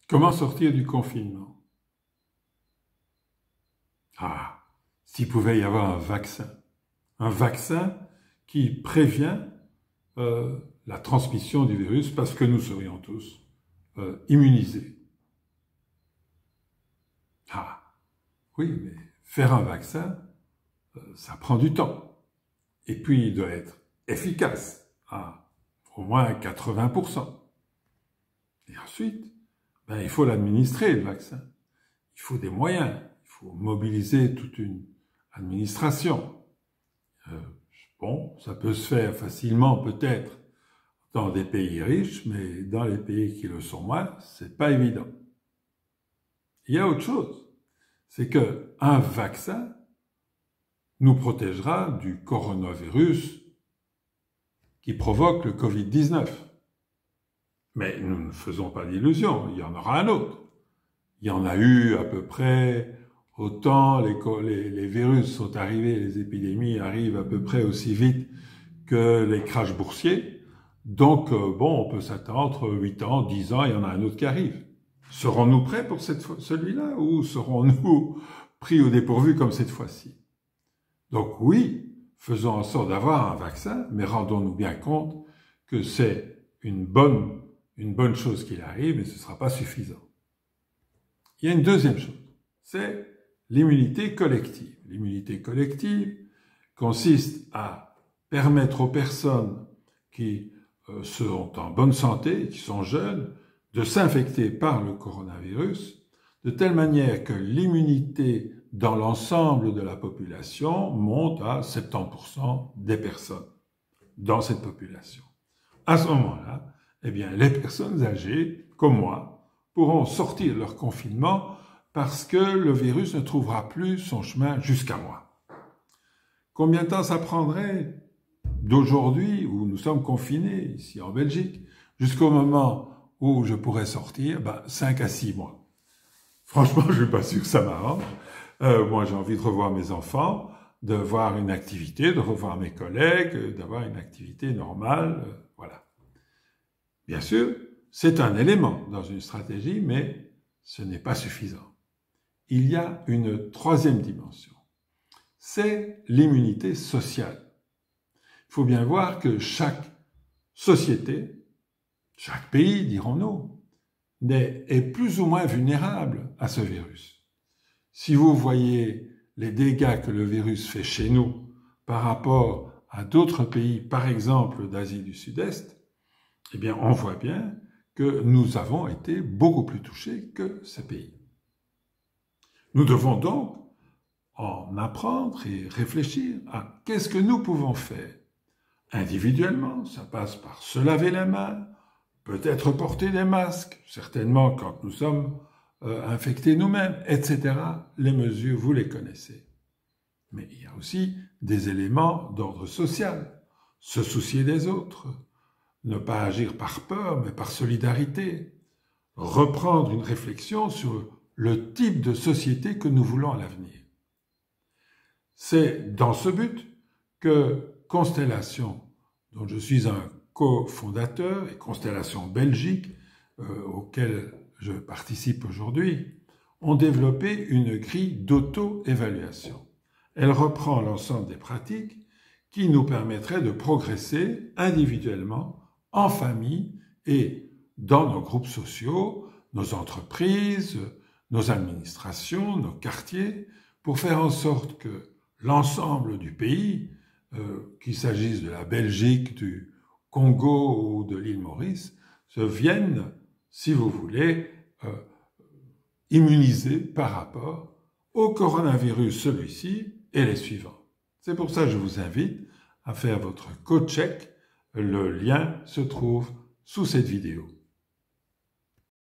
Comment sortir du confinement? Ah, s'il pouvait y avoir un vaccin qui prévient la transmission du virus parce que nous serions tous immunisés. Ah, oui, mais faire un vaccin, ça prend du temps. Et puis, il doit être efficace à au moins 80%. Et ensuite, il faut l'administrer, le vaccin. Il faut des moyens. Il faut mobiliser toute une administration. Bon, ça peut se faire facilement peut-être dans des pays riches, mais dans les pays qui le sont moins, c'est pas évident. Il y a autre chose. C'est que un vaccin nous protégera du coronavirus qui provoque le Covid-19. Mais nous ne faisons pas d'illusions, il y en aura un autre. Il y en a eu à peu près autant, les virus sont arrivés, les épidémies arrivent à peu près aussi vite que les crashs boursiers. Donc, bon, on peut s'attendre entre 8 ans, 10 ans, il y en a un autre qui arrive. Serons-nous prêts pour celui-là ou serons-nous pris au dépourvu comme cette fois-ci? Donc oui, faisons en sorte d'avoir un vaccin, mais rendons-nous bien compte que c'est une bonne chose qu'il arrive, mais ce ne sera pas suffisant. Il y a une deuxième chose, c'est l'immunité collective. L'immunité collective consiste à permettre aux personnes qui sont en bonne santé, qui sont jeunes, de s'infecter par le coronavirus, de telle manière que l'immunité dans l'ensemble de la population monte à 70% des personnes dans cette population. À ce moment-là, eh bien, les personnes âgées, comme moi, pourront sortir de leur confinement parce que le virus ne trouvera plus son chemin jusqu'à moi. Combien de temps ça prendrait d'aujourd'hui, où nous sommes confinés, ici en Belgique, jusqu'au moment où je pourrais sortir? 5 à 6 mois. Franchement, je ne suis pas sûr que ça m'arrange. Moi, j'ai envie de revoir mes enfants, de voir une activité, de revoir mes collègues, d'avoir une activité normale, voilà. Bien sûr, c'est un élément dans une stratégie, mais ce n'est pas suffisant. Il y a une troisième dimension. C'est l'immunité sociale. Il faut bien voir que chaque société, chaque pays, dirons-nous, est plus ou moins vulnérable à ce virus. Si vous voyez les dégâts que le virus fait chez nous par rapport à d'autres pays, par exemple d'Asie du Sud-Est, eh bien, on voit bien que nous avons été beaucoup plus touchés que ces pays. Nous devons donc en apprendre et réfléchir à qu'est-ce que nous pouvons faire. Individuellement, ça passe par se laver les mains, peut-être porter des masques, certainement quand nous sommes infectés nous-mêmes, etc. Les mesures, vous les connaissez. Mais il y a aussi des éléments d'ordre social. Se soucier des autres, ne pas agir par peur, mais par solidarité. Reprendre une réflexion sur le type de société que nous voulons à l'avenir. C'est dans ce but que Constellation, dont je suis un cofondateur, et Constellation Belgique, auquel je participe aujourd'hui, ont développé une grille d'auto-évaluation. Elle reprend l'ensemble des pratiques qui nous permettraient de progresser individuellement, en famille et dans nos groupes sociaux, nos entreprises, nos administrations, nos quartiers, pour faire en sorte que l'ensemble du pays, qu'il s'agisse de la Belgique, du Congo ou de l'île Maurice, se viennent, si vous voulez, immunisés par rapport au coronavirus, celui-ci et les suivants. C'est pour ça que je vous invite à faire votre co-check. Le lien se trouve sous cette vidéo.